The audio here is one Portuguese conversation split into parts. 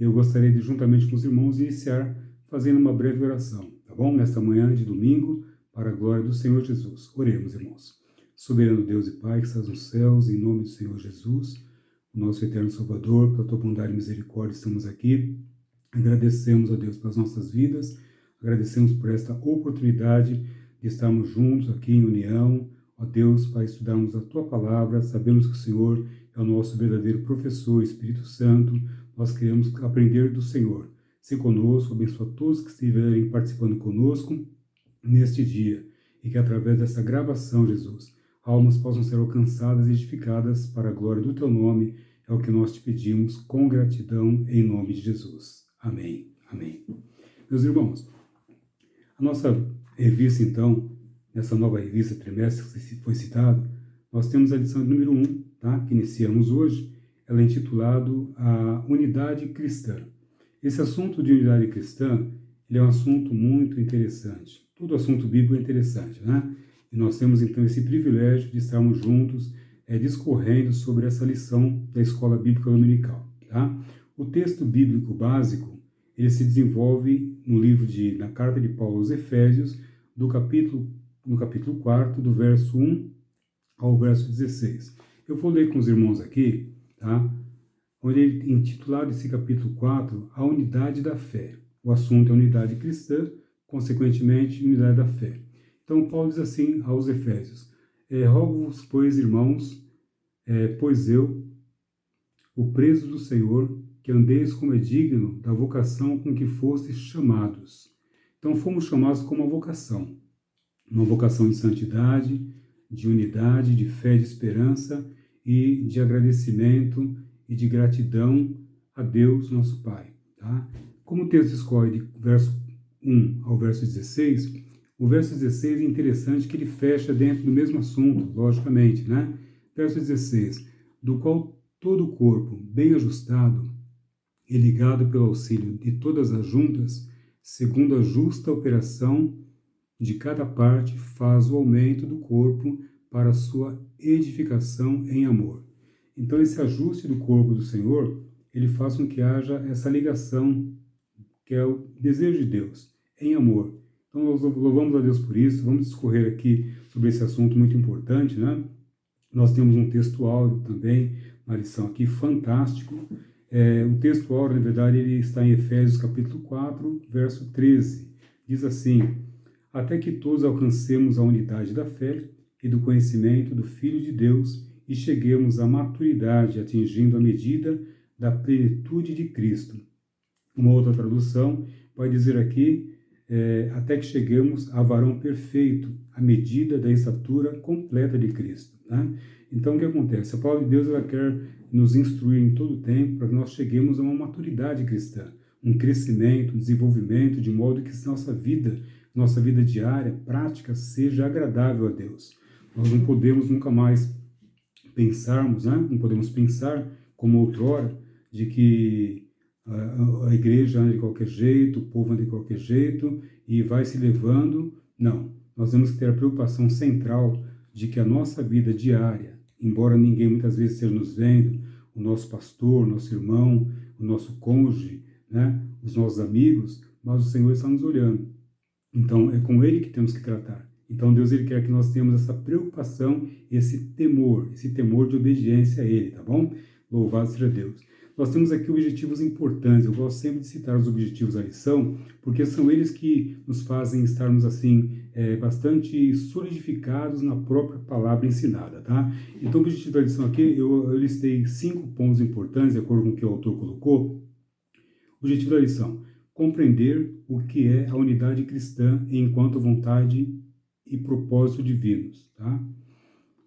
Eu gostaria de, juntamente com os irmãos, iniciar fazendo uma breve oração, tá bom? Nesta manhã de domingo, para a glória do Senhor Jesus. Oremos, irmãos. Soberano Deus e Pai, que estás nos céus, em nome do Senhor Jesus, o nosso eterno Salvador, pela tua bondade e misericórdia, estamos aqui. Agradecemos a Deus pelas nossas vidas, agradecemos por esta oportunidade de estarmos juntos aqui em união, ó Deus, para estudarmos a tua palavra. Sabemos que o Senhor é o nosso verdadeiro professor, Espírito Santo. Nós queremos aprender do Senhor. Se conosco, abençoa todos que estiverem participando conosco neste dia, e que através dessa gravação, Jesus, almas possam ser alcançadas e edificadas para a glória do teu nome. É o que nós te pedimos com gratidão, em nome de Jesus. Amém. Amém. Meus irmãos, a nossa revista, então, nessa nova revista trimestre que foi citado, nós temos a lição número 1, tá? Que iniciamos hoje. Ela é intitulada A Unidade Cristã. Esse assunto de unidade cristã, ele é um assunto muito interessante. Todo assunto bíblico é interessante, né? E nós temos, então, esse privilégio de estarmos juntos, discorrendo sobre essa lição da Escola Bíblica Dominical, tá? O texto bíblico básico, ele se desenvolve na carta de Paulo aos Efésios, no capítulo 4, do verso 1 ao verso 16. Eu vou ler com os irmãos aqui, tá? Onde ele intitulado esse capítulo 4, A Unidade da Fé. O assunto é unidade cristã, consequentemente, unidade da fé. Então, Paulo diz assim aos Efésios: rogo-vos, pois, irmãos, pois eu, o preso do Senhor, que andeis como é digno da vocação com que fostes chamados. Então, fomos chamados com uma vocação de santidade, de unidade, de fé, de esperança e de agradecimento e de gratidão a Deus, nosso Pai. Tá? Como o texto escolhe de verso 1 ao verso 16, o verso 16 é interessante que ele fecha dentro do mesmo assunto, logicamente, né? Verso 16, do qual todo o corpo, bem ajustado e ligado pelo auxílio de todas as juntas, segundo a justa operação de cada parte, faz o aumento do corpo para a sua edificação em amor. Então, esse ajuste do corpo do Senhor, ele faz com que haja essa ligação, que é o desejo de Deus, em amor. Então, nós louvamos a Deus por isso. Vamos discorrer aqui sobre esse assunto muito importante, né? Nós temos um texto áureo também, uma lição aqui fantástico. O texto áureo, na verdade, ele está em Efésios capítulo 4, verso 13. Diz assim: até que todos alcancemos a unidade da fé e do conhecimento do Filho de Deus e cheguemos à maturidade, atingindo a medida da plenitude de Cristo. Uma outra tradução vai dizer aqui, até que chegamos a varão perfeito, à medida da estatura completa de Cristo. Né? Então, o que acontece? A palavra de Deus, ela quer nos instruir em todo o tempo para que nós cheguemos a uma maturidade cristã, um crescimento, um desenvolvimento, de modo que nossa vida diária, prática, seja agradável a Deus. Nós não podemos nunca mais pensarmos, né? Não podemos pensar como outrora, de que a igreja anda de qualquer jeito, o povo anda de qualquer jeito e vai se levando. Não, nós temos que ter a preocupação central de que a nossa vida diária, embora ninguém muitas vezes esteja nos vendo, o nosso pastor, o nosso irmão, o nosso cônjuge, né? Os nossos amigos, mas o Senhor está nos olhando. Então, é com Ele que temos que tratar. Então, Deus, Ele quer que nós tenhamos essa preocupação, esse temor de obediência a Ele, tá bom? Louvado seja Deus. Nós temos aqui objetivos importantes. Eu gosto sempre de citar os objetivos da lição, porque são eles que nos fazem estarmos, assim, bastante solidificados na própria palavra ensinada, tá? Então, o objetivo da lição aqui, eu listei 5 pontos importantes, de acordo com o que o autor colocou. O objetivo da lição: compreender o que é a unidade cristã enquanto vontade e propósito divinos, tá?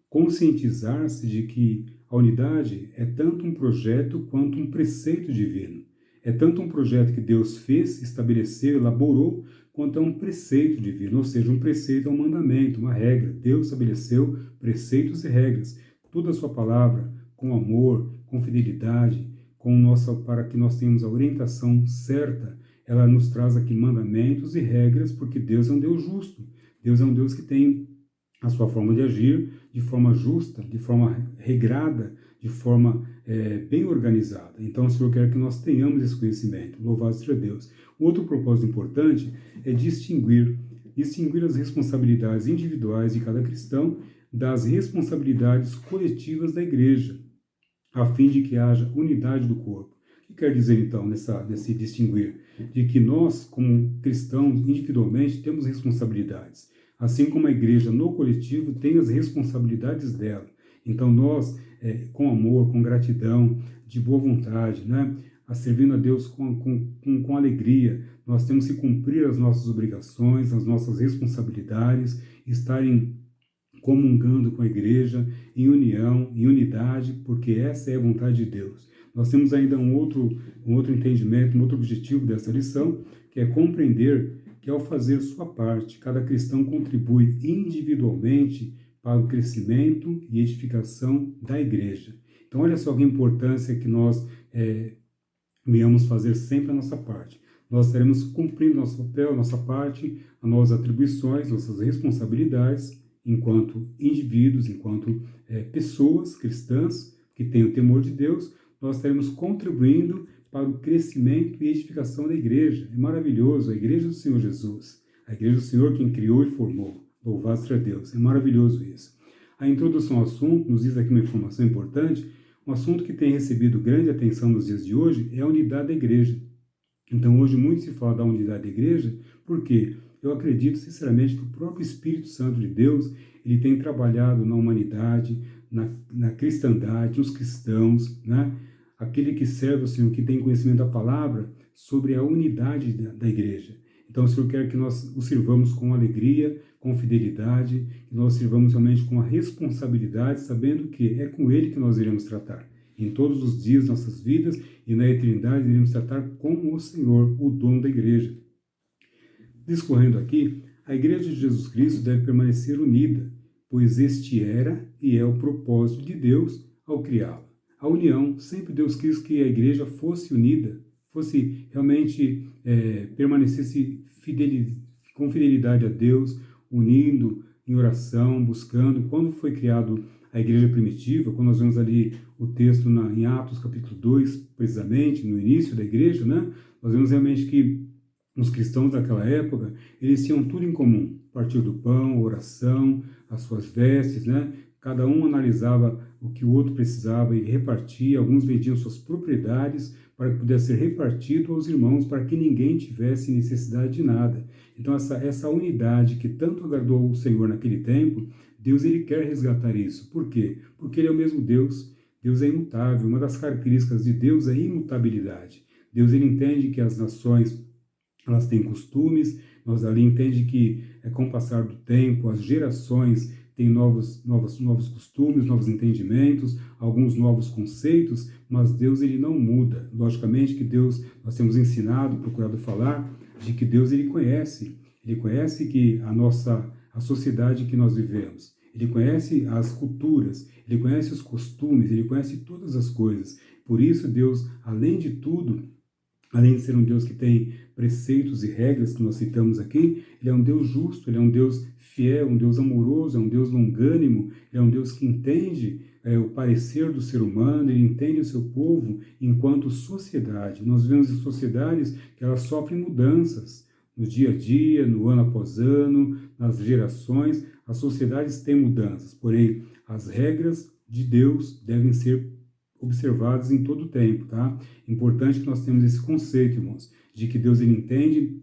Conscientizar-se de que a unidade é tanto um projeto quanto um preceito divino. É tanto um projeto que Deus fez, estabeleceu, elaborou, quanto é um preceito divino, ou seja, um preceito é um mandamento, uma regra. Deus estabeleceu preceitos e regras, toda a sua palavra, com amor, com fidelidade, para que nós tenhamos a orientação certa. Ela nos traz aqui mandamentos e regras, porque Deus é um Deus justo. Deus é um Deus que tem a sua forma de agir de forma justa, de forma regrada, de forma bem organizada. Então, o Senhor quer que nós tenhamos esse conhecimento. Louvado seja Deus. Outro propósito importante é distinguir as responsabilidades individuais de cada cristão das responsabilidades coletivas da igreja, a fim de que haja unidade do corpo. O que quer dizer, então, nesse distinguir? De que nós, como cristãos, individualmente, temos responsabilidades, assim como a igreja, no coletivo, tem as responsabilidades dela. Então, nós, com amor, com gratidão, de boa vontade, né, servindo a Deus com alegria, nós temos que cumprir as nossas obrigações, as nossas responsabilidades, estarem comungando com a igreja, em união, em unidade, porque essa é a vontade de Deus. Nós temos ainda um outro entendimento, um outro objetivo dessa lição, que é compreender que ao fazer sua parte, cada cristão contribui individualmente para o crescimento e edificação da igreja. Então, olha só a importância que nós venhamos fazer sempre a nossa parte. Nós estaremos cumprindo nosso papel, nossa parte, as nossas atribuições, nossas responsabilidades, enquanto indivíduos, enquanto pessoas cristãs que têm o temor de Deus, nós estaremos contribuindo para o crescimento e edificação da igreja. É maravilhoso, a igreja do Senhor Jesus, a igreja do Senhor quem criou e formou. Louvado seja Deus, é maravilhoso isso. A introdução ao assunto nos diz aqui uma informação importante, um assunto que tem recebido grande atenção nos dias de hoje é a unidade da igreja. Então hoje muito se fala da unidade da igreja, porque eu acredito sinceramente que o próprio Espírito Santo de Deus, ele tem trabalhado na humanidade, na cristandade, nos cristãos, né? Aquele que serve o Senhor, que tem conhecimento da palavra, sobre a unidade da igreja. Então o Senhor quer que nós o sirvamos com alegria, com fidelidade, que nós sirvamos realmente com a responsabilidade, sabendo que é com Ele que nós iremos tratar. Em todos os dias de nossas vidas e na eternidade iremos tratar com o Senhor, o dono da igreja. Discorrendo aqui, a Igreja de Jesus Cristo deve permanecer unida, pois este era e é o propósito de Deus ao criá-la. A união, sempre Deus quis que a Igreja fosse unida, fosse realmente, permanecesse com fidelidade a Deus, unindo em oração, buscando. Quando foi criado a Igreja primitiva, quando nós vemos ali o texto em Atos capítulo 2, precisamente, no início da Igreja, né, nós vemos realmente que os cristãos daquela época, eles tinham tudo em comum. Partir do pão, oração, as suas vestes, né? Cada um analisava o que o outro precisava e repartia. Alguns vendiam suas propriedades para que pudesse ser repartido aos irmãos, para que ninguém tivesse necessidade de nada. Então, essa unidade que tanto agradou o Senhor naquele tempo, Deus ele quer resgatar isso. Por quê? Porque Ele é o mesmo Deus. Deus é imutável. Uma das características de Deus é a imutabilidade. Deus ele entende que as nações elas têm costumes, nós ali entende que com o passar do tempo, as gerações têm novos costumes, novos entendimentos, alguns novos conceitos, mas Deus ele não muda. Logicamente que Deus, nós temos ensinado, procurado falar, de que Deus ele conhece que a sociedade que nós vivemos, Ele conhece as culturas, Ele conhece os costumes, Ele conhece todas as coisas. Por isso Deus, além de tudo, além de ser um Deus que tem preceitos e regras que nós citamos aqui, Ele é um Deus justo, Ele é um Deus fiel, um Deus amoroso, é um Deus longânimo, é um Deus que entende o parecer do ser humano, Ele entende o seu povo enquanto sociedade. Nós vemos em sociedades que elas sofrem mudanças no dia a dia, no ano após ano, nas gerações. As sociedades têm mudanças, porém as regras de Deus devem ser observadas em todo o tempo, tá? Importante que nós tenhamos esse conceito, irmãos, de que Deus ele entende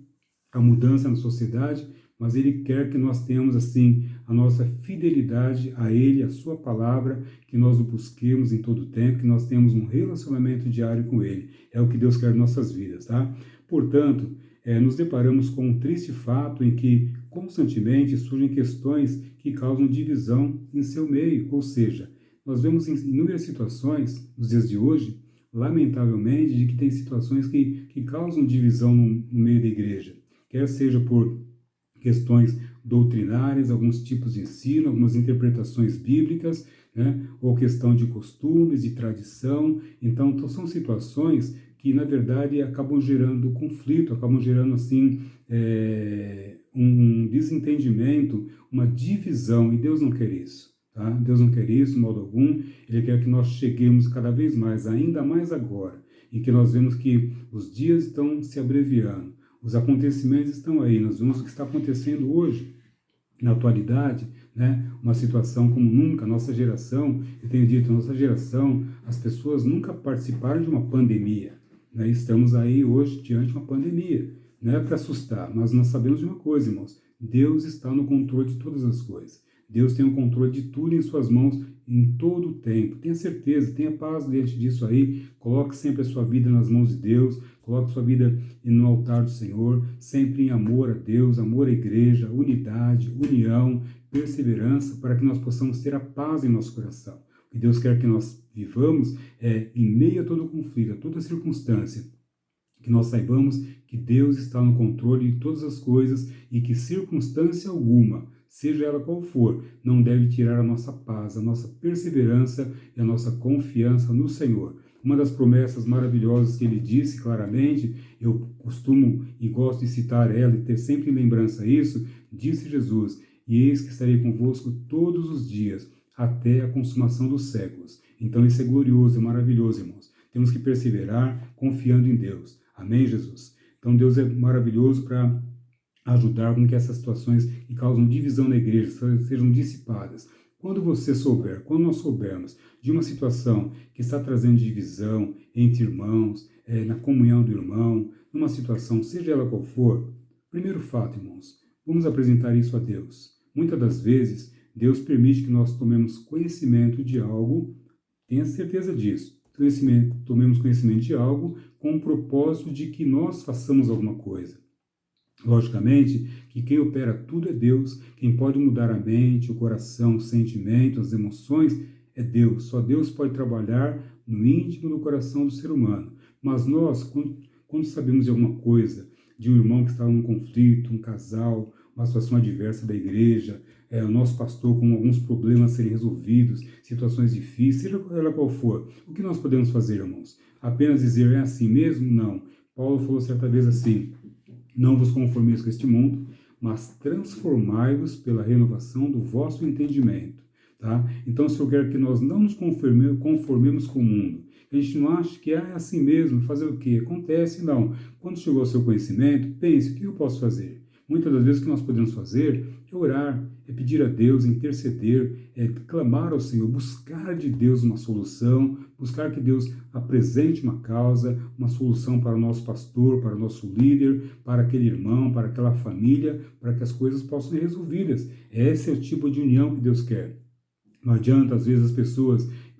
a mudança na sociedade, mas Ele quer que nós tenhamos, assim, a nossa fidelidade a Ele, a Sua palavra, que nós o busquemos em todo o tempo, que nós tenhamos um relacionamento diário com Ele. É o que Deus quer em nossas vidas, tá? Portanto, nos deparamos com um triste fato em que, constantemente, surgem questões que causam divisão em seu meio, ou seja, nós vemos em inúmeras situações, nos dias de hoje, lamentavelmente, de que tem situações que causam divisão no meio da igreja, quer seja por questões doutrinárias, alguns tipos de ensino, algumas interpretações bíblicas, né, ou questão de costumes, de tradição. Então são situações que, na verdade, acabam gerando conflito, acabam gerando, assim, um desentendimento, uma divisão, e Deus não quer isso. Tá? Deus não quer isso de modo algum, Ele quer que nós cheguemos cada vez mais, ainda mais agora, em que nós vemos que os dias estão se abreviando, os acontecimentos estão aí, nós vemos o que está acontecendo hoje, na atualidade, né? Uma situação como nunca, nossa geração, eu tenho dito, nossa geração, as pessoas nunca participaram de uma pandemia, né? Estamos aí hoje diante de uma pandemia, não é para assustar, mas nós sabemos de uma coisa, irmãos, Deus está no controle de todas as coisas, Deus tem o controle de tudo em suas mãos em todo o tempo, tenha certeza, tenha paz diante disso aí, coloque sempre a sua vida nas mãos de Deus, coloque sua vida no altar do Senhor, sempre em amor a Deus, amor à igreja, unidade, união, perseverança, para que nós possamos ter a paz em nosso coração. O que Deus quer que nós vivamos é, em meio a todo conflito, a toda circunstância, que nós saibamos que Deus está no controle de todas as coisas e que circunstância alguma, seja ela qual for, não deve tirar a nossa paz, a nossa perseverança e a nossa confiança no Senhor. Uma das promessas maravilhosas que ele disse claramente, eu costumo e gosto de citar ela e ter sempre em lembrança isso, disse Jesus, e eis que estarei convosco todos os dias, até a consumação dos séculos. Então isso é glorioso, é maravilhoso, irmãos. Temos que perseverar confiando em Deus. Amém, Jesus? Então Deus é maravilhoso para ajudar com que essas situações que causam divisão na igreja sejam dissipadas. Quando você souber, quando nós soubermos de uma situação que está trazendo divisão entre irmãos, na comunhão do irmão, numa situação, seja ela qual for, primeiro fato, irmãos, vamos apresentar isso a Deus. Muitas das vezes, Deus permite que nós tomemos conhecimento de algo, tenha certeza disso, tomemos conhecimento de algo com o propósito de que nós façamos alguma coisa. Logicamente que quem opera tudo é Deus, quem pode mudar a mente, o coração, o sentimento, as emoções é Deus. Só Deus pode trabalhar no íntimo do coração do ser humano. Mas nós, quando sabemos de alguma coisa, de um irmão que estava num conflito, um casal, uma situação adversa da igreja, o nosso pastor com alguns problemas a serem resolvidos, situações difíceis, seja ela qual for, o que nós podemos fazer, irmãos? Apenas dizer, é assim mesmo? Não. Paulo falou certa vez assim, não vos conformeis com este mundo, mas transformai-vos pela renovação do vosso entendimento. Tá? Então, se eu quero que nós não nos conformemos com o mundo, a gente não acha que é assim mesmo, fazer o quê? Acontece, não. Quando chegou ao seu conhecimento, pense, o que eu posso fazer? Muitas das vezes o que nós podemos fazer é orar, é pedir a Deus, interceder, é clamar ao Senhor, buscar de Deus uma solução, buscar que Deus apresente uma causa, uma solução para o nosso pastor, para o nosso líder, para aquele irmão, para aquela família, para que as coisas possam ser resolvidas. Esse é o tipo de união que Deus quer. Não adianta, às vezes,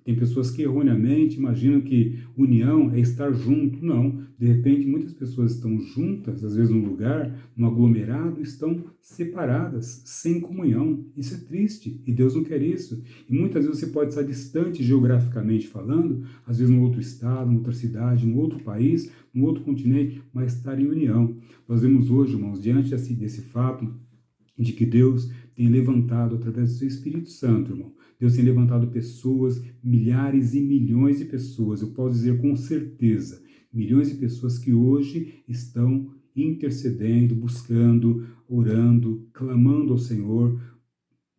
tem pessoas que erroneamente imaginam que união é estar junto. Não. De repente, muitas pessoas estão juntas, às vezes num lugar, num aglomerado, estão separadas, sem comunhão. Isso é triste e Deus não quer isso. E muitas vezes você pode estar distante geograficamente falando, às vezes num outro estado, numa outra cidade, num outro país, num outro continente, mas estar em união. Nós vemos hoje, irmãos, diante desse fato de que Deus tem levantado através do seu Espírito Santo, irmão. Deus tem levantado pessoas, milhares e milhões de pessoas, eu posso dizer com certeza, milhões de pessoas que hoje estão intercedendo, buscando, orando, clamando ao Senhor,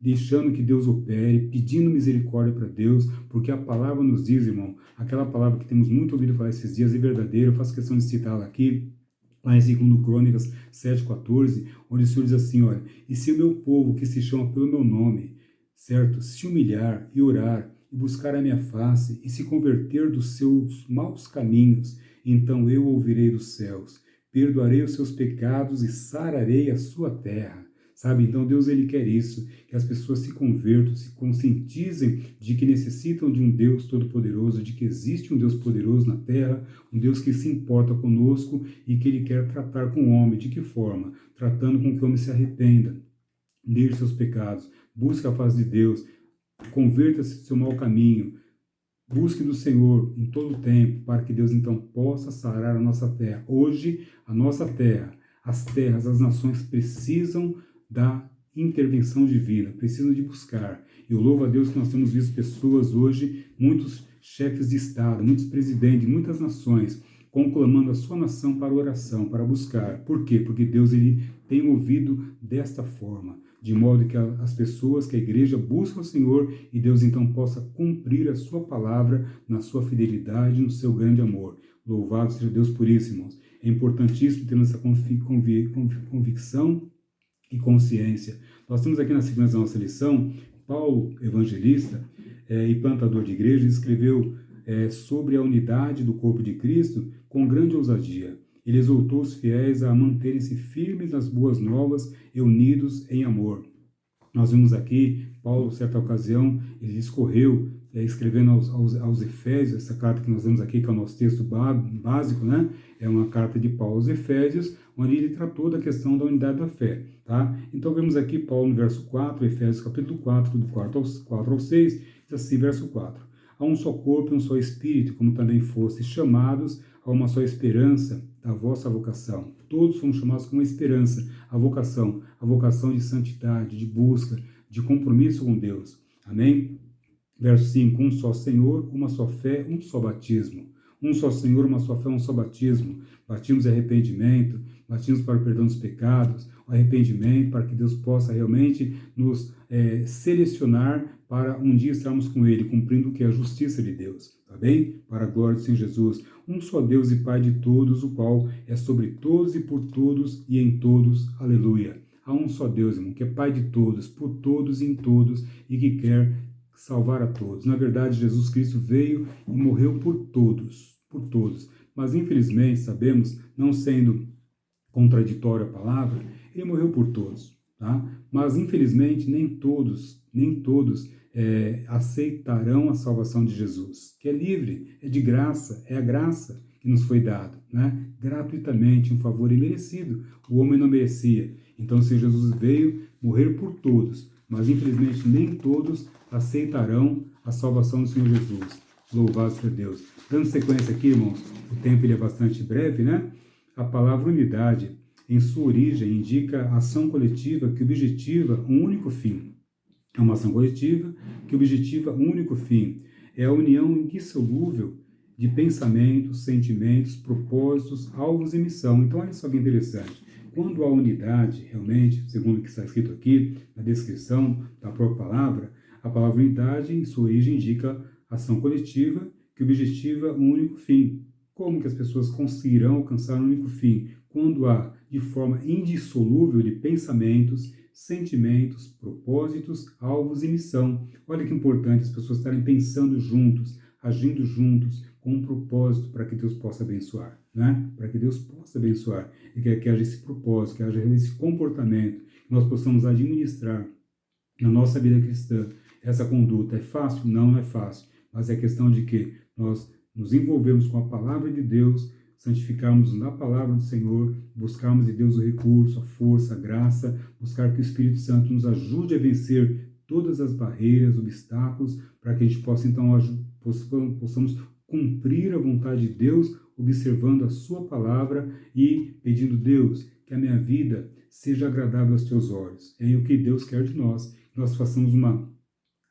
deixando que Deus opere, pedindo misericórdia para Deus, porque a palavra nos diz, irmão, aquela palavra que temos muito ouvido falar esses dias é verdadeira, eu faço questão de citá-la aqui, lá em 2 Crônicas 7,14, onde o Senhor diz assim, olha, e se o meu povo que se chama pelo meu nome, certo, se humilhar e orar e buscar a minha face e se converter dos seus maus caminhos, então eu ouvirei dos céus, perdoarei os seus pecados e sararei a sua terra. Sabe? Então Deus ele quer isso, que as pessoas se convertam, se conscientizem de que necessitam de um Deus todo-poderoso, de que existe um Deus poderoso na terra, um Deus que se importa conosco e que ele quer tratar com o homem. De que forma? Tratando com que o homem se arrependa, deixe seus pecados, busque a face de Deus, converta-se do seu mau caminho, busque do Senhor em todo o tempo, para que Deus então possa sarar a nossa terra. Hoje, a nossa terra, as terras, as nações precisam da intervenção divina, precisam de buscar. Eu louvo a Deus que nós temos visto pessoas hoje, muitos chefes de Estado, muitos presidentes de muitas nações, conclamando a sua nação para oração, para buscar. Por quê? Porque Deus ele tem movido desta forma, de modo que as pessoas, que a igreja busca o Senhor e Deus então possa cumprir a sua palavra na sua fidelidade, no seu grande amor. Louvado seja Deus por isso, irmãos. É importantíssimo termos essa convicção e consciência. Nós temos aqui na sequência da nossa lição, Paulo, evangelista e plantador de igreja, escreveu sobre a unidade do corpo de Cristo com grande ousadia. Ele exortou os fiéis a manterem-se firmes nas boas novas e unidos em amor. Nós vimos aqui, Paulo, certa ocasião, ele discorreu, escrevendo aos Efésios, essa carta que nós vemos aqui, que é o nosso texto básico, né? É uma carta de Paulo aos Efésios, onde ele tratou da questão da unidade da fé, tá? Então, vemos aqui Paulo no verso 4, Efésios capítulo 4, do 4 ao 6, diz assim, verso 4. Há um só corpo e um só espírito, como também fostes chamados a uma só esperança da vossa vocação. Todos fomos chamados com uma esperança, a vocação de santidade, de busca, de compromisso com Deus. Amém? Verso 5, um só Senhor, uma só fé, um só batismo. Um só Senhor, uma só fé, um só batismo. Batismos de arrependimento, batismos para o perdão dos pecados, o arrependimento para que Deus possa realmente nos selecionar para um dia estarmos com Ele, cumprindo o que é a justiça de Deus, tá bem? Para a glória do Senhor Jesus. Um só Deus e Pai de todos, o qual é sobre todos e por todos e em todos. Aleluia. Há um só Deus, irmão, que é Pai de todos, por todos e em todos e que quer salvar a todos. Na verdade, Jesus Cristo veio e morreu por todos. Mas, infelizmente, sabemos, não sendo contraditória a palavra, ele morreu por todos, tá? Mas, infelizmente, nem todos aceitarão a salvação de Jesus, que é livre, é de graça, é a graça que nos foi dada, né? Gratuitamente, um favor imerecido. O homem não merecia. Então, se Jesus veio morrer por todos, mas, infelizmente, nem todos aceitarão a salvação do Senhor Jesus. Louvado seja Deus. Dando sequência aqui, irmãos, o tempo ele é bastante breve, né? A palavra unidade, em sua origem, indica ação coletiva que objetiva um único fim. É uma ação coletiva que objetiva um único fim. É a união indissolúvel de pensamentos, sentimentos, propósitos, alvos e missão. Então, olha só que interessante. Quando há unidade, realmente, segundo o que está escrito aqui, na descrição da própria palavra, a palavra unidade, em sua origem, indica ação coletiva que objetiva um único fim. Como que as pessoas conseguirão alcançar um único fim? Quando há, de forma indissolúvel, de pensamentos, sentimentos, propósitos, alvos e missão. Olha que importante as pessoas estarem pensando juntos, agindo juntos, com um propósito para que Deus possa abençoar, né? Para que Deus possa abençoar e que haja esse propósito, que haja esse comportamento, que nós possamos administrar na nossa vida cristã. Essa conduta é fácil? Não é fácil, mas é questão de que nós nos envolvemos com a palavra de Deus, santificarmos na palavra do Senhor, buscarmos de Deus o recurso, a força, a graça, buscar que o Espírito Santo nos ajude a vencer todas as barreiras, obstáculos, para que a gente possa então possamos cumprir a vontade de Deus, observando a sua palavra e pedindo, Deus, que a minha vida seja agradável aos teus olhos. É o que Deus quer de nós. Nós façamos uma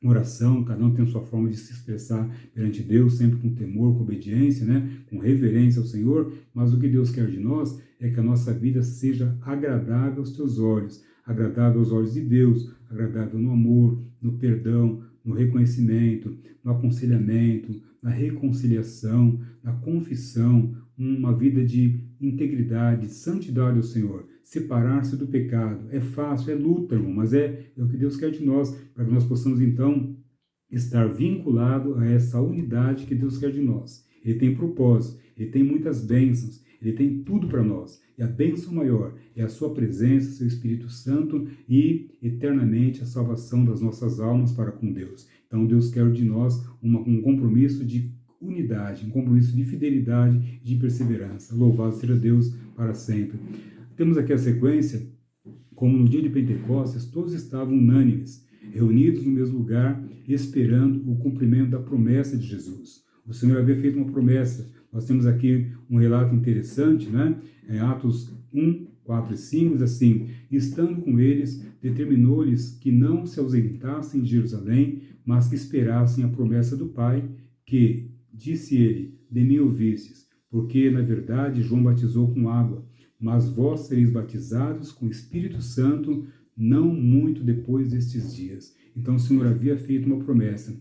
oração, cada um tem a sua forma de se expressar perante Deus, sempre com temor, com obediência, né? Com reverência ao Senhor, mas o que Deus quer de nós é que a nossa vida seja agradável aos teus olhos, agradável aos olhos de Deus, agradável no amor, no perdão, no reconhecimento, no aconselhamento, na reconciliação, na confissão, uma vida de integridade, de santidade ao Senhor. Separar-se do pecado. É fácil, é luta, irmão, mas é o que Deus quer de nós, para que nós possamos, então, estar vinculado a essa unidade que Deus quer de nós. Ele tem propósito, ele tem muitas bênçãos, ele tem tudo para nós. E a bênção maior é a sua presença, seu Espírito Santo e, eternamente, a salvação das nossas almas para com Deus. Então, Deus quer de nós um compromisso de unidade, um compromisso de fidelidade e de perseverança. Louvado seja Deus para sempre. Temos aqui a sequência, como no dia de Pentecostes, todos estavam unânimes, reunidos no mesmo lugar, esperando o cumprimento da promessa de Jesus. O Senhor havia feito uma promessa. Nós temos aqui um relato interessante, né? Em Atos 1, 4 e 5, diz assim, estando com eles, determinou-lhes que não se ausentassem de Jerusalém, mas que esperassem a promessa do Pai, que, disse ele, de mim ouvistes, porque, na verdade, João batizou com água, mas vós sereis batizados com o Espírito Santo não muito depois destes dias. Então o Senhor havia feito uma promessa,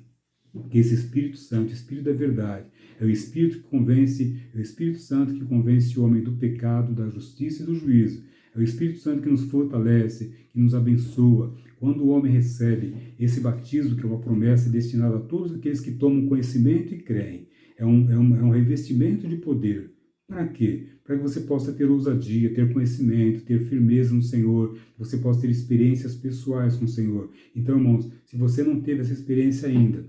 que esse Espírito Santo, Espírito da verdade, é o Espírito que convence, é o Espírito Santo que convence o homem do pecado, da justiça e do juízo. É o Espírito Santo que nos fortalece, que nos abençoa. Quando o homem recebe esse batismo, que é uma promessa destinada a todos aqueles que tomam conhecimento e creem, é um revestimento de poder. Para quê? Para que você possa ter ousadia, ter conhecimento, ter firmeza no Senhor, que você possa ter experiências pessoais com o Senhor. Então, irmãos, se você não teve essa experiência ainda,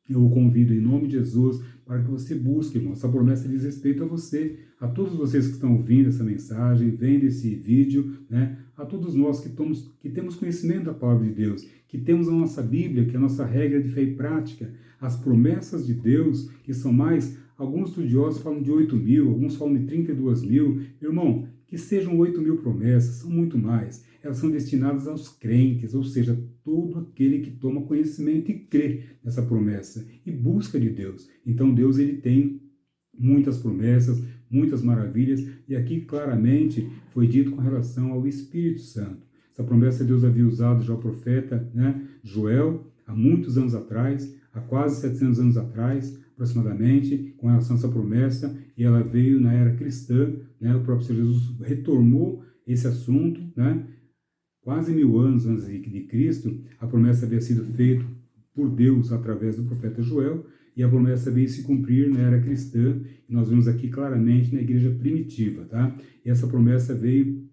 eu o convido em nome de Jesus para que você busque, irmão. Essa promessa diz respeito a você, a todos vocês que estão ouvindo essa mensagem, vendo esse vídeo, né? A todos nós que temos conhecimento da palavra de Deus, que temos a nossa Bíblia, que é a nossa regra de fé e prática, as promessas de Deus, que são mais, alguns estudiosos falam de 8.000, alguns falam de 32.000. Irmão, que sejam 8.000 promessas, são muito mais. Elas são destinadas aos crentes, ou seja, todo aquele que toma conhecimento e crê nessa promessa e busca de Deus. Então Deus ele tem muitas promessas, muitas maravilhas, e aqui claramente foi dito com relação ao Espírito Santo. Essa promessa Deus havia usado já o profeta, né, Joel, há muitos anos atrás, há quase 700 anos atrás, aproximadamente, com relação a essa promessa, e ela veio na era cristã, né, o próprio Senhor Jesus retomou esse assunto, né, quase 1000 anos antes de Cristo, a promessa havia sido feita por Deus através do profeta Joel, e a promessa veio se cumprir na era cristã, e nós vemos aqui claramente na igreja primitiva, tá? E essa promessa veio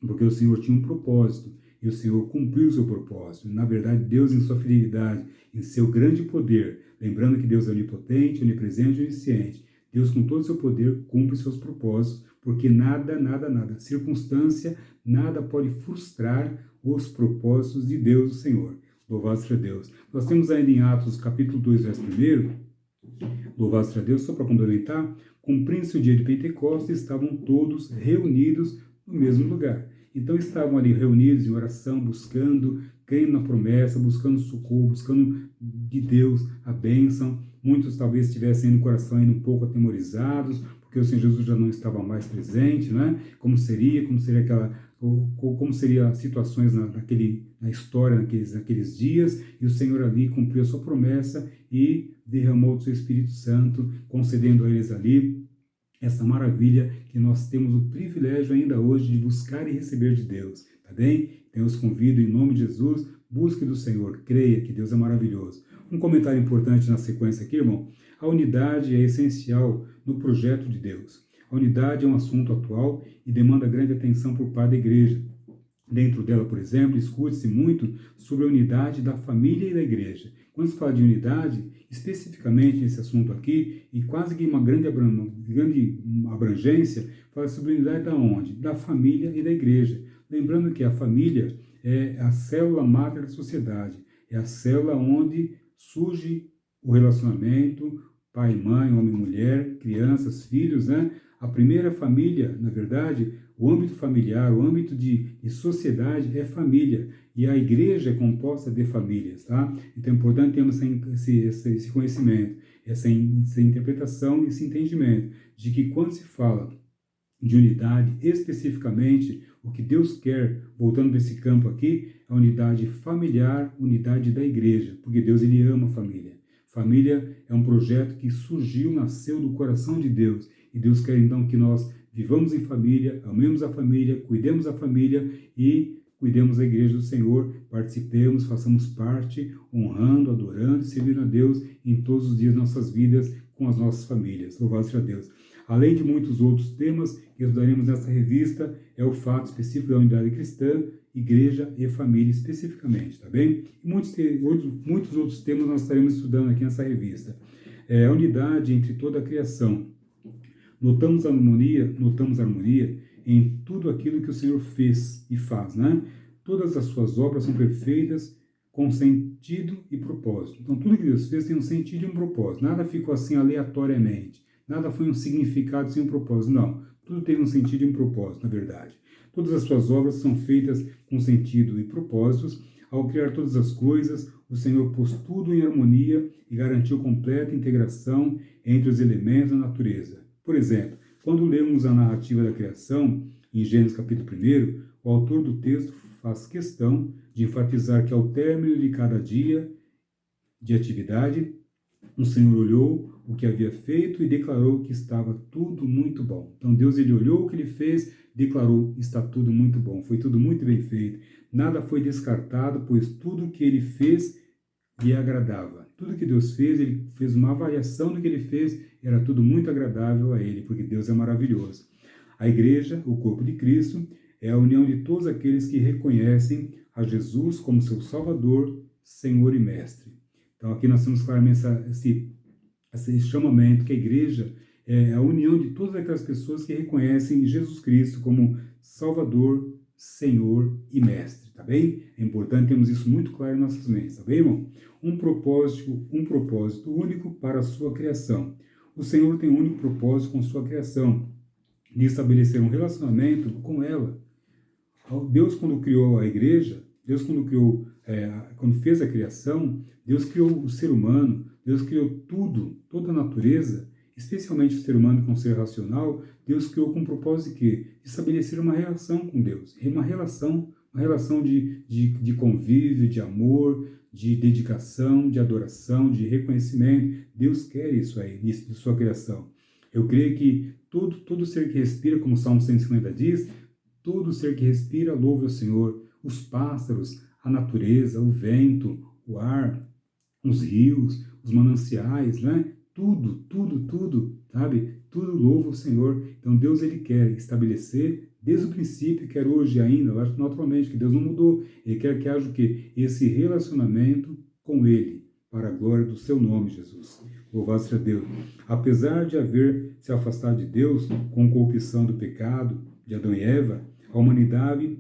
porque o Senhor tinha um propósito, e o Senhor cumpriu o seu propósito. Na verdade, Deus, em sua fidelidade, em seu grande poder, lembrando que Deus é onipotente, onipresente e onisciente, Deus, com todo o seu poder, cumpre seus propósitos, porque nada, circunstância, nada pode frustrar os propósitos de Deus, o Senhor. Louvado seja Deus. Nós temos ainda em Atos, capítulo 2, verso 1, louvado seja Deus, só para complementar, cumprindo-se o dia de Pentecostes, estavam todos reunidos no mesmo lugar. Então estavam ali reunidos em oração, buscando, crendo na promessa, buscando socorro, buscando de Deus a bênção. Muitos talvez estivessem no coração ainda um pouco atemorizados, porque o Senhor Jesus já não estava mais presente, né? Como seria as situações na história naqueles dias, e o Senhor ali cumpriu a sua promessa e derramou o seu Espírito Santo, concedendo a eles ali essa maravilha que nós temos o privilégio ainda hoje de buscar e receber de Deus, tá bem? Então eu os convido em nome de Jesus, busque do Senhor, creia que Deus é maravilhoso. Um comentário importante na sequência aqui, irmão, a unidade é essencial no projeto de Deus. A unidade é um assunto atual e demanda grande atenção por parte da igreja. Dentro dela, por exemplo, discute-se muito sobre a unidade da família e da igreja. Quando se fala de unidade, especificamente nesse assunto aqui, e quase que uma grande abrangência, fala sobre a unidade da onde? Da família e da igreja. Lembrando que a família é a célula máter da sociedade, é a célula onde surge o relacionamento, pai e mãe, homem e mulher, crianças, filhos, né? A primeira família, na verdade, o âmbito familiar, o âmbito de sociedade é família, e a igreja é composta de famílias, tá? Então é importante termos esse conhecimento, essa interpretação e esse entendimento de que quando se fala de unidade, especificamente, o que Deus quer, voltando para esse campo aqui, é a unidade familiar, unidade da igreja, porque Deus ele ama a família. Família é um projeto que surgiu, nasceu do coração de Deus, e Deus quer então que nós vivamos em família, amemos a família, cuidemos da família e cuidemos da igreja do Senhor, participemos, façamos parte, honrando, adorando e servindo a Deus em todos os dias de nossas vidas com as nossas famílias. Louvado seja Deus. Além de muitos outros temas que estudaremos nessa revista, é o fato específico da unidade cristã, igreja e família especificamente, tá bem? E muitos outros temas nós estaremos estudando aqui nessa revista. A unidade entre toda a criação. Notamos a harmonia em tudo aquilo que o Senhor fez e faz, né? Todas as suas obras são perfeitas, com sentido e propósito. Então, tudo que Deus fez tem um sentido e um propósito. Nada ficou assim aleatoriamente. Nada foi um significado sem um propósito. Não. Tudo tem um sentido e um propósito, na verdade. Todas as suas obras são feitas com sentido e propósitos. Ao criar todas as coisas, o Senhor pôs tudo em harmonia e garantiu completa integração entre os elementos da natureza. Por exemplo, Quando lemos a narrativa da criação, em Gênesis capítulo 1, o autor do texto faz questão de enfatizar que ao término de cada dia de atividade, o Senhor olhou o que havia feito e declarou que estava tudo muito bom. Então Deus ele olhou o que ele fez, declarou, está tudo muito bom, foi tudo muito bem feito. Nada foi descartado, pois tudo o que ele fez lhe agradava. Tudo que Deus fez, ele fez uma avaliação do que ele fez, era tudo muito agradável a ele, porque Deus é maravilhoso. A igreja, o corpo de Cristo, é a união de todos aqueles que reconhecem a Jesus como seu Salvador, Senhor e Mestre. Então aqui nós temos claramente esse chamamento que a igreja é a união de todas aquelas pessoas que reconhecem Jesus Cristo como Salvador, Senhor e Mestre, tá bem? É importante termos isso muito claro em nossas mentes, tá bem, irmão? Um propósito único para a sua criação. O Senhor tem um único propósito com sua criação, de estabelecer um relacionamento com ela. Deus, quando criou a igreja, Deus, quando fez a criação, Deus criou o ser humano, Deus criou tudo, toda a natureza, especialmente o ser humano, que é um ser racional. Deus criou com o propósito de quê? De estabelecer uma relação com Deus, uma relação de convívio, de amor, de dedicação, de adoração, de reconhecimento. Deus quer isso aí, de sua criação. Eu creio que todo ser que respira, como o Salmo 150 diz, todo ser que respira louve o Senhor. Os pássaros, a natureza, o vento, o ar, os rios, os mananciais, né? Tudo, sabe? Tudo louva o Senhor. Então Deus ele quer estabelecer desde o princípio, quer hoje ainda, eu acho naturalmente que Deus não mudou. Ele quer que haja o quê? Esse relacionamento com Ele, para a glória do seu nome, Jesus. Louvado seja Deus. Apesar de haver se afastado de Deus com a corrupção do pecado de Adão e Eva, a humanidade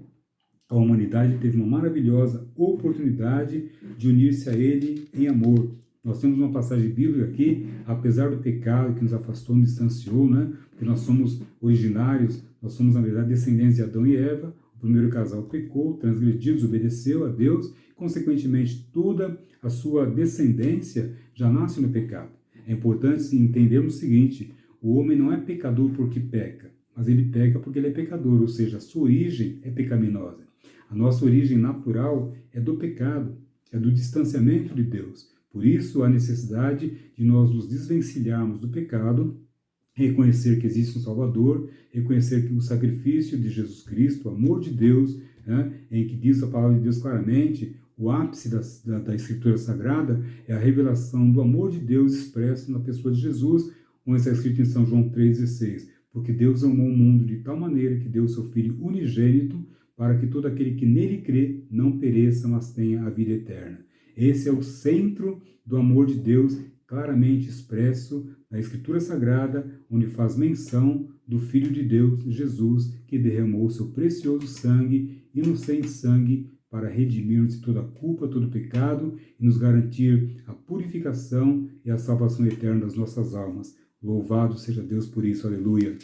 teve uma maravilhosa oportunidade de unir-se a Ele em amor. Nós temos uma passagem bíblica aqui, apesar do pecado que nos afastou, nos distanciou, né? Porque nós somos originários, nós somos, na verdade, descendentes de Adão e Eva. O primeiro casal pecou, transgrediu, desobedeceu a Deus, e, consequentemente, toda a sua descendência já nasce no pecado. É importante entendermos o seguinte: o homem não é pecador porque peca, mas ele peca porque ele é pecador, ou seja, a sua origem é pecaminosa. A nossa origem natural é do pecado, é do distanciamento de Deus. Por isso, há necessidade de nós nos desvencilharmos do pecado, reconhecer que existe um Salvador, reconhecer que o sacrifício de Jesus Cristo, o amor de Deus, né, em que diz a palavra de Deus claramente, o ápice da Escritura Sagrada é a revelação do amor de Deus expresso na pessoa de Jesus, como está escrito em São João 3,16. Porque Deus amou o mundo de tal maneira que deu o seu Filho unigênito, para que todo aquele que nele crê não pereça, mas tenha a vida eterna. Esse é o centro do amor de Deus, claramente expresso na Escritura Sagrada, onde faz menção do Filho de Deus, Jesus, que derramou seu precioso sangue, inocente sangue, para redimir-nos de toda culpa, todo pecado, e nos garantir a purificação e a salvação eterna das nossas almas. Louvado seja Deus por isso, aleluia.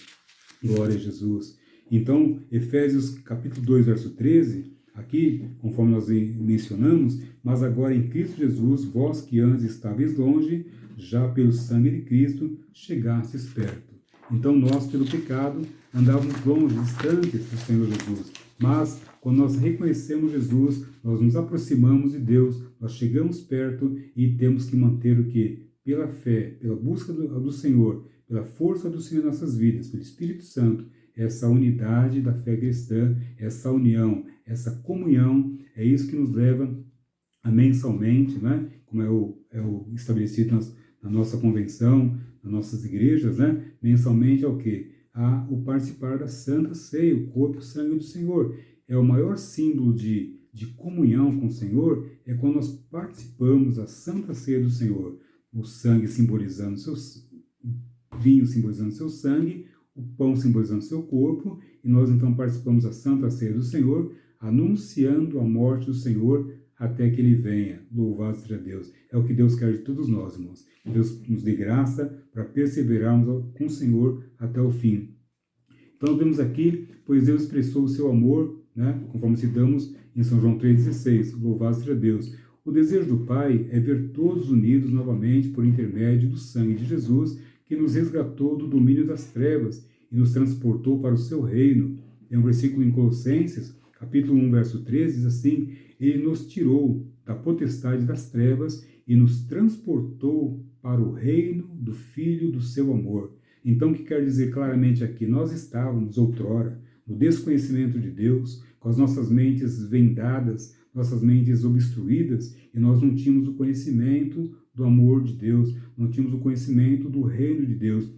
Glória a Jesus. Então, Efésios capítulo 2, verso 13, aqui, conforme nós mencionamos, mas agora em Cristo Jesus, vós que antes estáveis longe, já pelo sangue de Cristo, chegastes perto. Então nós, pelo pecado, andávamos longe, distantes do Senhor Jesus. Mas, quando nós reconhecemos Jesus, nós nos aproximamos de Deus, nós chegamos perto e temos que manter o quê? Pela fé, pela busca do Senhor, pela força do Senhor em nossas vidas, pelo Espírito Santo, essa unidade da fé cristã, essa união, essa comunhão, é isso que nos leva a mensalmente, né? Como é o estabelecido na nossa convenção, nas nossas igrejas, né? Mensalmente é o quê? O participar da Santa Ceia, o corpo e o sangue do Senhor. É o maior símbolo de comunhão com o Senhor, é quando nós participamos da Santa Ceia do Senhor. O sangue simbolizando o vinho simbolizando seu sangue, o pão simbolizando seu corpo, e nós então participamos da Santa Ceia do Senhor, anunciando a morte do Senhor até que Ele venha. Louvado seja Deus. É o que Deus quer de todos nós, irmãos. Deus nos dê graça para perseverarmos com o Senhor até o fim. Então vemos aqui, pois Deus expressou o seu amor, né, conforme citamos em São João 3,16. Louvado seja Deus. O desejo do Pai é ver todos unidos novamente por intermédio do sangue de Jesus, que nos resgatou do domínio das trevas e nos transportou para o seu reino. Tem um versículo em Colossenses, capítulo 1, verso 13, diz assim: Ele nos tirou da potestade das trevas e nos transportou para o reino do Filho do seu amor. Então, o que quer dizer claramente aqui? Nós estávamos outrora no desconhecimento de Deus, com as nossas mentes vendadas, nossas mentes obstruídas, e nós não tínhamos o conhecimento do amor de Deus, não tínhamos o conhecimento do reino de Deus.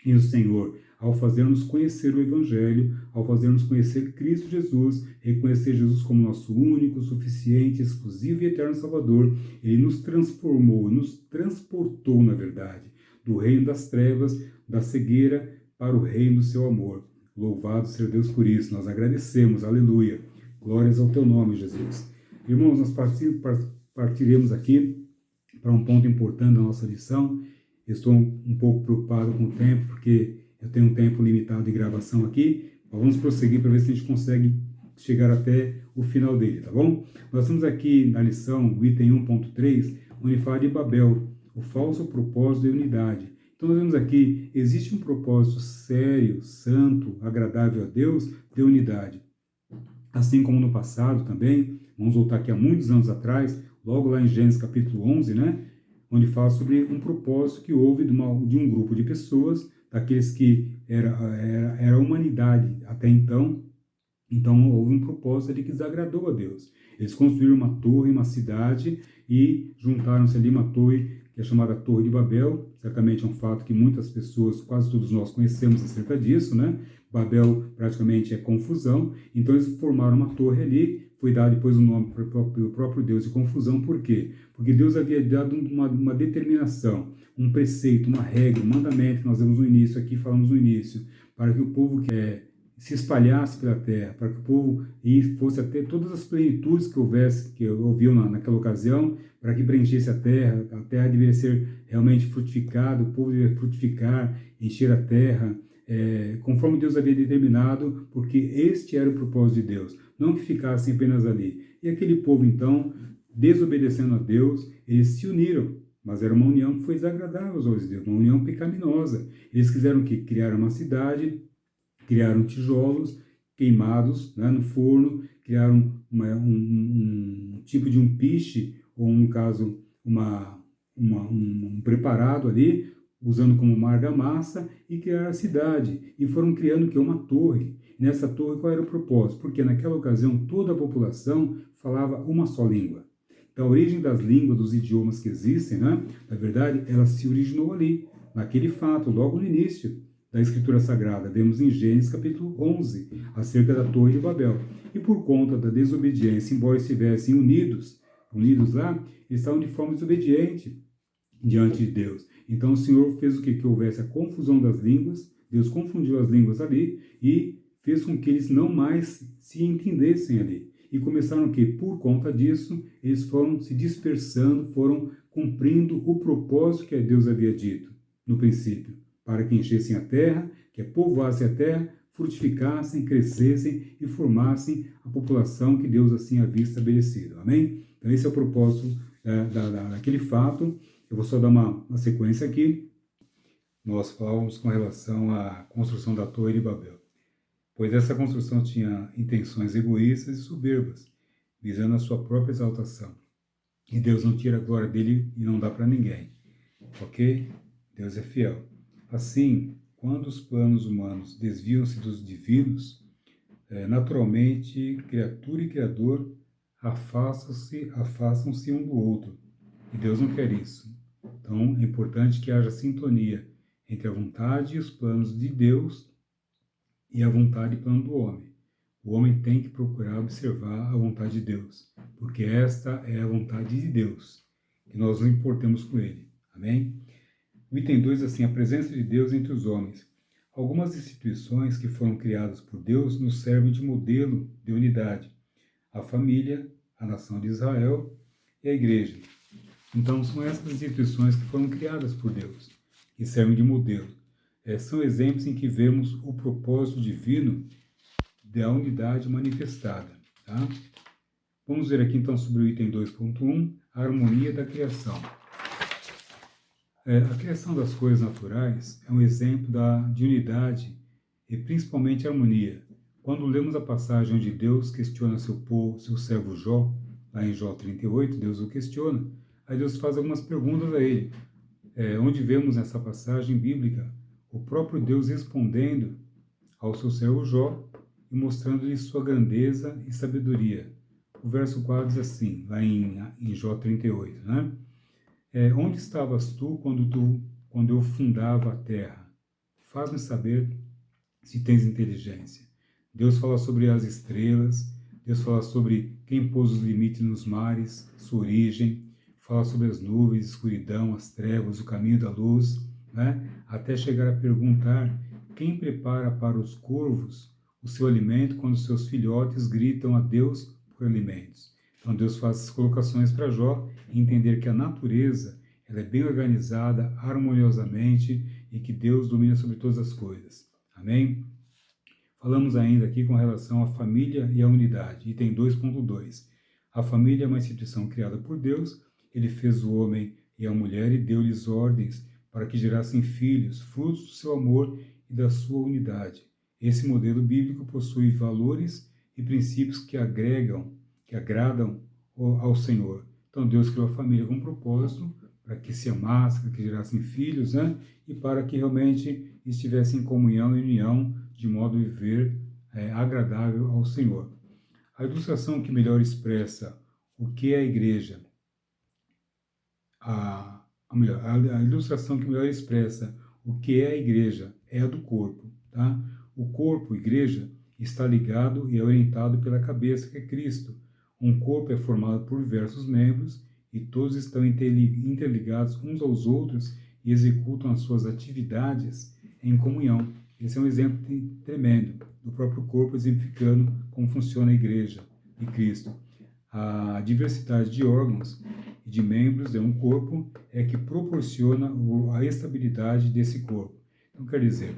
E o Senhor, ao fazer-nos conhecer o Evangelho, ao fazer-nos conhecer Cristo Jesus, reconhecer Jesus como nosso único, suficiente, exclusivo e eterno Salvador, Ele nos transformou, nos transportou, na verdade, do reino das trevas, da cegueira, para o reino do seu amor. Louvado seja Deus por isso, nós agradecemos, aleluia. Glórias ao teu nome, Jesus. Irmãos, nós partiremos aqui para um ponto importante da nossa lição. Eu estou um pouco preocupado com o tempo, porque eu tenho um tempo limitado de gravação aqui, mas vamos prosseguir para ver se a gente consegue chegar até o final dele, tá bom? Nós estamos aqui na lição, o item 1.3, onde fala de Babel, o falso propósito de unidade. Então nós vemos aqui, existe um propósito sério, santo, agradável a Deus, de unidade. Assim como no passado também, vamos voltar aqui a muitos anos atrás, logo lá em Gênesis capítulo 11, né? Onde fala sobre um propósito que houve de um grupo de pessoas, daqueles que era a humanidade até então. Então houve um propósito ali que desagradou a Deus. Eles construíram uma torre, uma cidade, e juntaram-se ali uma torre que é chamada Torre de Babel. Certamente é um fato que muitas pessoas, quase todos nós conhecemos acerca disso, né? Babel praticamente é confusão. Então eles formaram uma torre ali, foi dado depois o nome pelo próprio Deus de confusão. Por quê? Porque Deus havia dado uma determinação, um preceito, uma regra, um mandamento que nós vemos no início, aqui falamos no início, para que o povo se espalhasse pela terra, para que o povo fosse até todas as plenitudes que houvesse, que ouviam naquela ocasião, para que preenchesse a terra deveria ser realmente frutificada, o povo deveria frutificar, encher a terra, conforme Deus havia determinado, porque este era o propósito de Deus, não que ficassem apenas ali. E aquele povo, então, desobedecendo a Deus, eles se uniram, mas era uma união que foi desagradável aos olhos de Deus, uma união pecaminosa. Eles quiseram criar uma cidade, criaram tijolos queimados, né, no forno, criaram um tipo de um piche, ou no caso, um preparado ali, usando como uma argamassa, e criaram a cidade. E foram criando uma torre. E nessa torre, qual era o propósito? Porque naquela ocasião toda a população falava uma só língua. Então, a origem das línguas, dos idiomas que existem, né, na verdade, ela se originou ali, naquele fato, logo no início da Escritura Sagrada. Vemos em Gênesis capítulo 11, acerca da Torre de Babel. E por conta da desobediência, embora estivessem unidos lá, eles estavam de forma desobediente diante de Deus. Então o Senhor fez o quê? Que houvesse a confusão das línguas. Deus confundiu as línguas ali e fez com que eles não mais se entendessem ali. E começaram que, por conta disso, eles foram se dispersando, foram cumprindo o propósito que Deus havia dito no princípio, para que enchessem a terra, que povoassem a terra, frutificassem, crescessem e formassem a população que Deus assim havia estabelecido. Amém? Então esse é o propósito daquele fato. Eu vou só dar uma sequência aqui. Nós falamos com relação à construção da Torre de Babel. Pois essa construção tinha intenções egoístas e soberbas, visando a sua própria exaltação. E Deus não tira a glória dele e não dá para ninguém. Ok? Deus é fiel. Assim, quando os planos humanos desviam-se dos divinos, naturalmente, criatura e criador afastam-se um do outro. E Deus não quer isso. Então, é importante que haja sintonia entre a vontade e os planos de Deus e a vontade e plano do homem. O homem tem que procurar observar a vontade de Deus, porque esta é a vontade de Deus, que nós nos importemos com ele. Amém? O item 2, assim, a presença de Deus entre os homens. Algumas instituições que foram criadas por Deus nos servem de modelo de unidade. A família, a nação de Israel e a igreja. Então, são essas instituições que foram criadas por Deus, que servem de modelo. São exemplos em que vemos o propósito divino da unidade manifestada. Tá? Vamos ver aqui, então, sobre o item 2.1, a harmonia da criação. A criação das coisas naturais é um exemplo de unidade e principalmente harmonia. Quando lemos a passagem onde Deus questiona seu servo Jó, lá em Jó 38, Deus o questiona, aí Deus faz algumas perguntas a ele. Onde vemos nessa passagem bíblica o próprio Deus respondendo ao seu servo Jó e mostrando-lhe sua grandeza e sabedoria. O verso 4 diz assim, lá em Jó 38, né? Onde estavas tu quando eu fundava a terra? Faz-me saber se tens inteligência. Deus fala sobre as estrelas, Deus fala sobre quem pôs os limites nos mares, sua origem, fala sobre as nuvens, a escuridão, as trevas, o caminho da luz, né? Até chegar a perguntar quem prepara para os corvos o seu alimento quando seus filhotes gritam a Deus por alimentos. Então Deus faz essas colocações para Jó e entender que a natureza ela é bem organizada, harmoniosamente e que Deus domina sobre todas as coisas. Amém? Falamos ainda aqui com relação à família e à unidade, item 2.2. A família é uma instituição criada por Deus, ele fez o homem e a mulher e deu-lhes ordens para que gerassem filhos, frutos do seu amor e da sua unidade. Esse modelo bíblico possui valores e princípios que agradam ao Senhor. Então Deus criou a família com um propósito para que se amassem, para que gerassem filhos, né? E para que realmente estivessem em comunhão e união, de modo a viver agradável ao Senhor. A ilustração que melhor expressa o que é a igreja, a ilustração que melhor expressa o que é a igreja é a do corpo, tá? O corpo, igreja, está ligado e é orientado pela cabeça, que é Cristo. Um corpo é formado por diversos membros e todos estão interligados uns aos outros e executam as suas atividades em comunhão. Esse é um exemplo tremendo do próprio corpo, exemplificando como funciona a igreja de Cristo. A diversidade de órgãos e de membros de um corpo é que proporciona a estabilidade desse corpo. Então, quer dizer,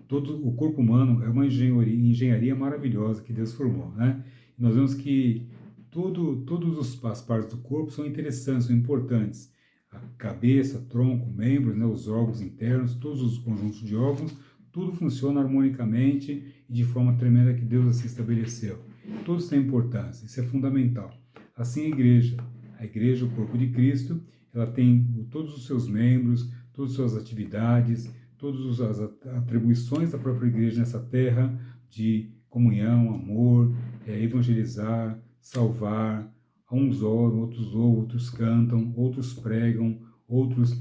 todo o corpo humano é uma engenharia maravilhosa que Deus formou, né? E nós vemos que todas as partes do corpo são interessantes, são importantes. A cabeça, tronco, membros, né, os órgãos internos, todos os conjuntos de órgãos, tudo funciona harmonicamente e de forma tremenda que Deus assim estabeleceu. Todos têm importância, isso é fundamental. Assim a igreja, o corpo de Cristo, ela tem todos os seus membros, todas as suas atividades, todas as atribuições da própria igreja nessa terra de comunhão, amor, evangelizar, salvar. Uns oram, outros louvam, outros cantam, outros pregam, outros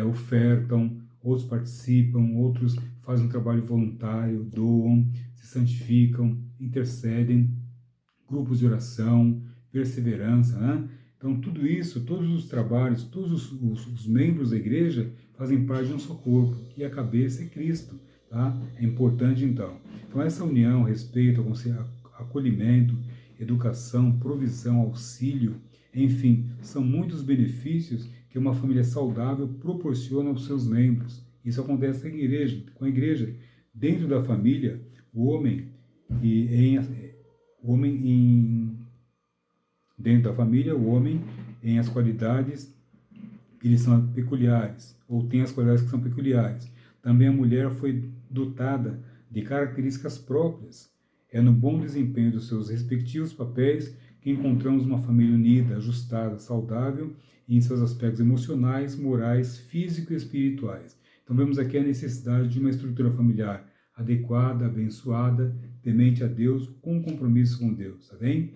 ofertam, outros participam, outros fazem um trabalho voluntário, doam, se santificam, intercedem, grupos de oração, perseverança, né? Então, tudo isso, todos os trabalhos, todos os membros da igreja fazem parte de um só corpo, e a cabeça é Cristo, tá? É importante, então. Então, essa união, respeito, acolhimento, educação, provisão, auxílio, enfim, são muitos benefícios que uma família saudável proporciona aos seus membros. Isso acontece com a igreja. Dentro da família, o homem em as qualidades que lhe são peculiares, ou tem as qualidades que são peculiares. Também a mulher foi dotada de características próprias. É no bom desempenho dos seus respectivos papéis que encontramos uma família unida, ajustada, saudável em seus aspectos emocionais, morais, físicos e espirituais. Então vemos aqui a necessidade de uma estrutura familiar adequada, abençoada, temente a Deus, com compromisso com Deus, tá bem?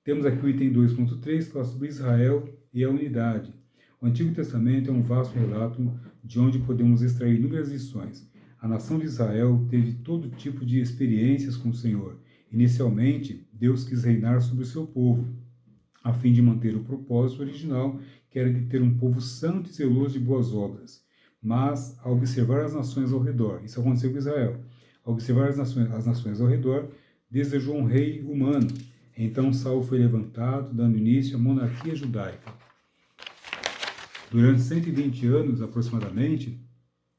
Temos aqui o item 2.3, que fala sobre Israel e a unidade. O Antigo Testamento é um vasto relato de onde podemos extrair inúmeras lições. A nação de Israel teve todo tipo de experiências com o Senhor. Inicialmente, Deus quis reinar sobre o seu povo, a fim de manter o propósito original, que era de ter um povo santo e zeloso de boas obras. Mas, ao observar as nações ao redor, isso aconteceu com Israel, ao observar as nações ao redor, desejou um rei humano. Então Saul foi levantado, dando início à monarquia judaica. Durante 120 anos, aproximadamente,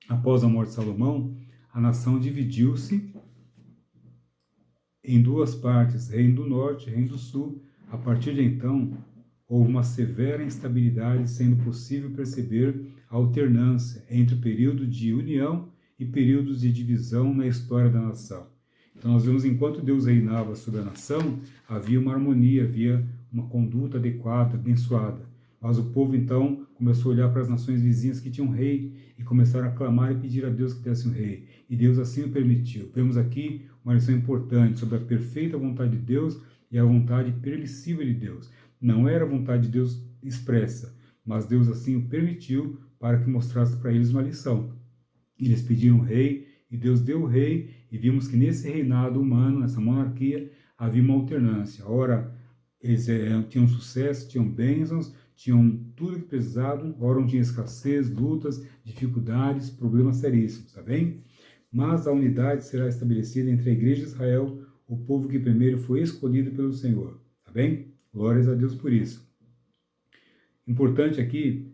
após a morte de Salomão, a nação dividiu-se em duas partes, Reino do Norte e Reino do Sul. A partir de então, houve uma severa instabilidade, sendo possível perceber a alternância entre o período de união e períodos de divisão na história da nação. Então nós vemos, enquanto Deus reinava sobre a nação, havia uma harmonia, havia uma conduta adequada, abençoada. Mas o povo então começou a olhar para as nações vizinhas que tinham rei e começaram a clamar e pedir a Deus que desse um rei. E Deus assim o permitiu. Vemos aqui uma lição importante sobre a perfeita vontade de Deus e a vontade permissiva de Deus. Não era a vontade de Deus expressa, mas Deus assim o permitiu para que mostrasse para eles uma lição. Eles pediram um rei e Deus deu o rei, e vimos que nesse reinado humano, nessa monarquia, havia uma alternância. Ora, eles tinham sucesso, tinham bênçãos, tinham tudo que precisavam, ora não tinha escassez, lutas, dificuldades, problemas seríssimos, tá bem? Mas a unidade será estabelecida entre a igreja de Israel, o povo que primeiro foi escolhido pelo Senhor, tá bem? Glórias a Deus por isso. Importante aqui,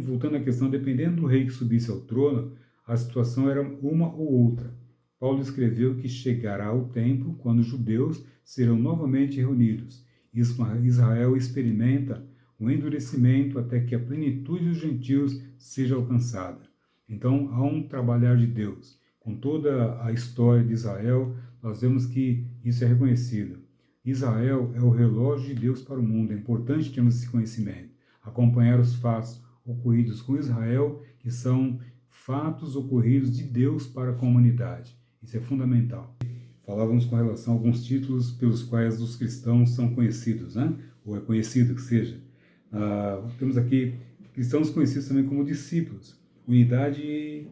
voltando à questão, dependendo do rei que subisse ao trono, a situação era uma ou outra. Paulo escreveu que chegará o tempo quando os judeus serão novamente reunidos. Israel experimenta um endurecimento até que a plenitude dos gentios seja alcançada. Então, há um trabalhar de Deus. Com toda a história de Israel, nós vemos que isso é reconhecido. Israel é o relógio de Deus para o mundo. É importante termos esse conhecimento. Acompanhar os fatos ocorridos com Israel, que são fatos ocorridos de Deus para a humanidade. Isso é fundamental. Falávamos com relação a alguns títulos pelos quais os cristãos são conhecidos, né? Ou é conhecido que seja. Temos aqui cristãos conhecidos também como discípulos. Unidade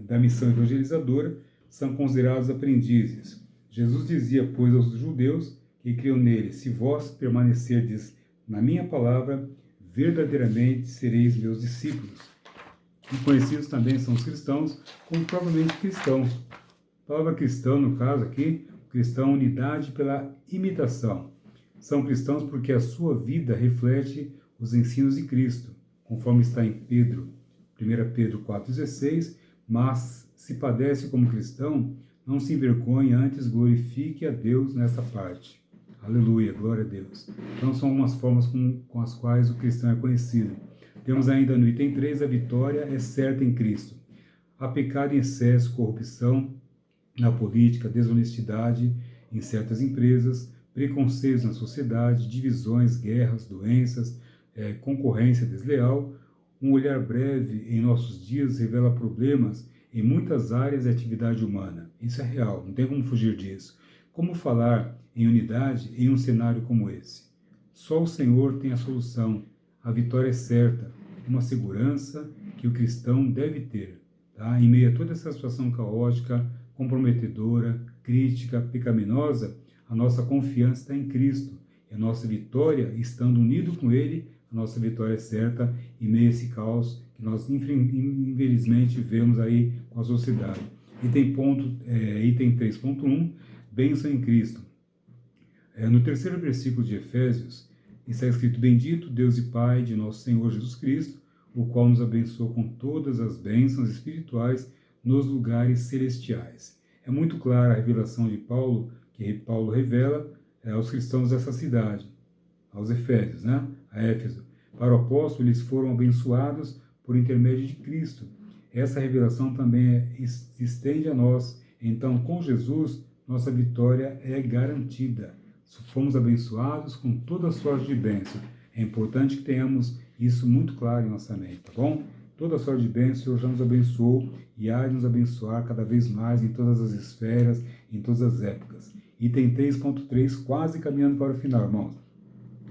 da missão evangelizadora, são considerados aprendizes. Jesus dizia, pois, aos judeus que criam nele, se vós permanecerdes na minha palavra, verdadeiramente sereis meus discípulos. E conhecidos também são os cristãos como propriamente cristãos. A palavra cristão, no caso aqui, cristão, unidade pela imitação. São cristãos porque a sua vida reflete os ensinos de Cristo, conforme está em 1 Pedro 4,16, mas se padece como cristão, não se envergonhe, antes glorifique a Deus nessa parte. Aleluia, glória a Deus. Então são algumas formas com as quais o cristão é conhecido. Temos ainda no item 3, a vitória é certa em Cristo. Há pecado em excesso, corrupção na política, desonestidade em certas empresas, preconceitos na sociedade, divisões, guerras, doenças, concorrência desleal. Um olhar breve em nossos dias revela problemas em muitas áreas da atividade humana. Isso é real, não tem como fugir disso. Como falar em unidade em um cenário como esse? Só o Senhor tem a solução. A vitória é certa, uma segurança que o cristão deve ter. Tá? Em meio a toda essa situação caótica, comprometedora, crítica, pecaminosa, a nossa confiança está em Cristo. E a nossa vitória, estando unido com Ele, a nossa vitória é certa em meio a esse caos que nós, infelizmente, vemos aí com a sociedade. Item 3.1, bênção em Cristo. No terceiro versículo de Efésios, está escrito, bendito Deus e Pai de nosso Senhor Jesus Cristo, o qual nos abençoou com todas as bênçãos espirituais nos lugares celestiais. É muito clara a revelação de Paulo, que Paulo revela aos cristãos dessa cidade, aos Efésios, né? A Éfeso. Para o apóstolo, eles foram abençoados por intermédio de Cristo. Essa revelação também se estende a nós. Então, com Jesus, nossa vitória é garantida. Fomos abençoados com toda a sorte de bênção. É importante que tenhamos isso muito claro em nossa mente, tá bom? Toda a sorte de bênção, o Senhor já nos abençoou e há de nos abençoar cada vez mais em todas as esferas, em todas as épocas. Item 3.3, quase caminhando para o final, irmãos.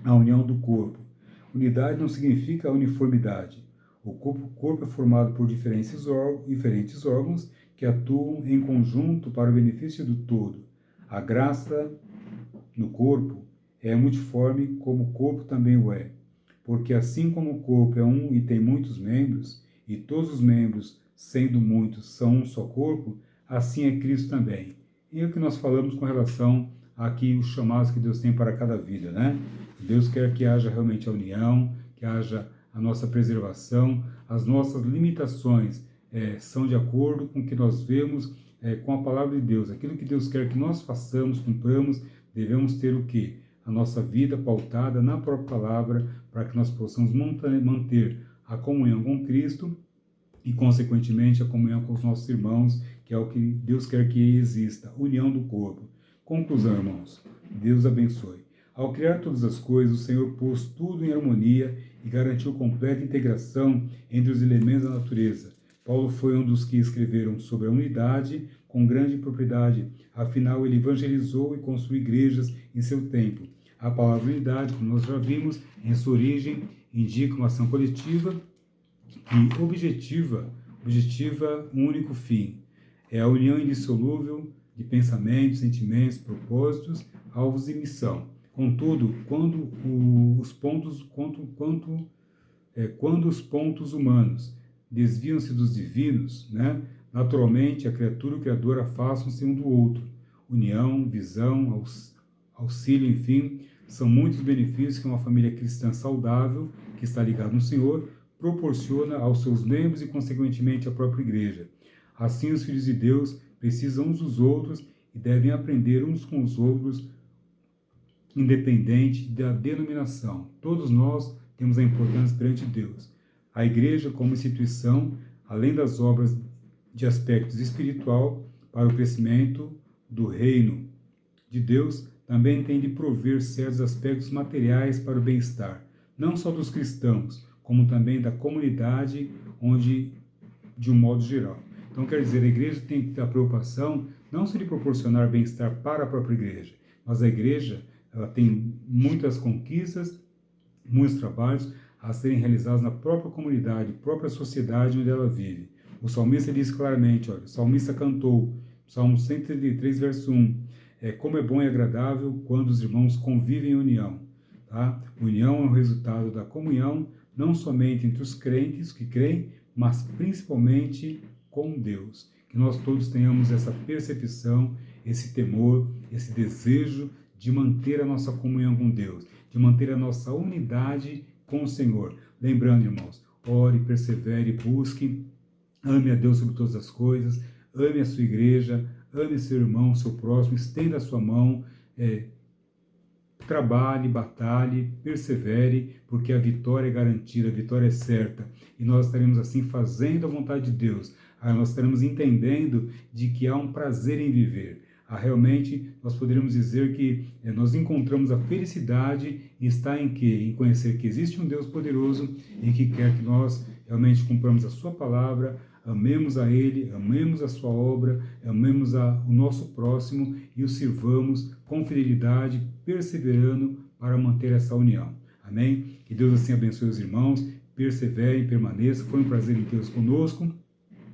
A união do corpo. Unidade não significa uniformidade. O corpo é formado por diferentes órgãos que atuam em conjunto para o benefício do todo. A graça no corpo é multiforme, como o corpo também o é. Porque assim como o corpo é um e tem muitos membros, e todos os membros, sendo muitos, são um só corpo, assim é Cristo também. E é o que nós falamos com relação aqui os chamados que Deus tem para cada vida, né? Deus quer que haja realmente a união, que haja a nossa preservação, as nossas limitações são de acordo com o que nós vemos com a palavra de Deus. Aquilo que Deus quer que nós façamos, cumpramos, devemos ter o quê? A nossa vida pautada na própria palavra, para que nós possamos manter a comunhão com Cristo e, consequentemente, a comunhão com os nossos irmãos, que é o que Deus quer que exista, união do corpo. Conclusão, irmãos. Deus abençoe. Ao criar todas as coisas, o Senhor pôs tudo em harmonia e garantiu completa integração entre os elementos da natureza. Paulo foi um dos que escreveram sobre a unidade com grande propriedade. Afinal, ele evangelizou e construiu igrejas em seu tempo. A palavra unidade, como nós já vimos, em sua origem, indica uma ação coletiva e objetiva um único fim. É a união indissolúvel de pensamentos, sentimentos, propósitos, alvos e missão. Contudo, quando os pontos humanos desviam-se dos divinos, naturalmente a criatura e o Criador afastam-se um do outro. União, visão, auxílio, enfim, são muitos benefícios que uma família cristã saudável, que está ligada no Senhor, proporciona aos seus membros e, consequentemente, à própria igreja. Assim, os filhos de Deus precisam uns dos outros e devem aprender uns com os outros, independente da denominação. Todos nós temos a importância perante Deus. A igreja, como instituição, além das obras de aspectos espiritual para o crescimento do reino de Deus, também tem de prover certos aspectos materiais para o bem-estar, não só dos cristãos, como também da comunidade, de um modo geral. Então, quer dizer, a igreja tem que ter a preocupação não só de proporcionar bem-estar para a própria igreja, mas a igreja ela tem muitas conquistas, muitos trabalhos a serem realizados na própria comunidade, própria sociedade onde ela vive. O salmista diz claramente, olha, o salmista cantou, Salmo 133, verso 1, como é bom e agradável quando os irmãos convivem em união. Tá? União é o resultado da comunhão, não somente entre os crentes que creem, mas principalmente com Deus. Que nós todos tenhamos essa percepção, esse temor, esse desejo de manter a nossa comunhão com Deus, de manter a nossa unidade com o Senhor. Lembrando, irmãos, ore, persevere, busque, ame a Deus sobre todas as coisas, ame a sua igreja, ame seu irmão, seu próximo, estenda a sua mão, trabalhe, batalhe, persevere, porque a vitória é garantida, a vitória é certa. E nós estaremos assim fazendo a vontade de Deus. Aí nós estaremos entendendo de que há um prazer em viver. Realmente nós poderíamos dizer que nós encontramos a felicidade em estar em quê? Em conhecer que existe um Deus poderoso e que quer que nós realmente cumpramos a sua palavra, amemos a Ele, amemos a sua obra, amemos o nosso próximo e o sirvamos com fidelidade, perseverando para manter essa união. Amém? Que Deus assim abençoe os irmãos, perseverem, permaneçam. Foi um prazer em Deus conosco.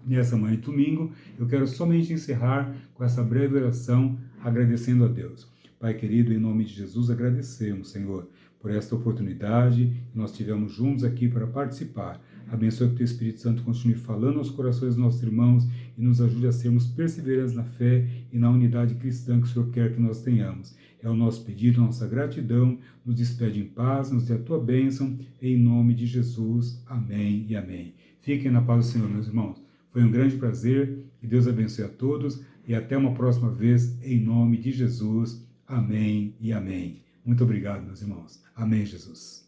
Nessa manhã de domingo, eu quero somente encerrar com essa breve oração, agradecendo a Deus. Pai querido, em nome de Jesus, agradecemos, Senhor, por esta oportunidade que nós tivemos juntos aqui para participar. Abençoe que o Teu Espírito Santo continue falando aos corações dos nossos irmãos e nos ajude a sermos perseverantes na fé e na unidade cristã que o Senhor quer que nós tenhamos. É o nosso pedido, a nossa gratidão. Nos despede em paz, nos dê a Tua bênção, em nome de Jesus. Amém e amém. Fiquem na paz do Senhor, meus irmãos. Foi um grande prazer, que Deus abençoe a todos e até uma próxima vez, em nome de Jesus. Amém e amém. Muito obrigado, meus irmãos. Amém, Jesus.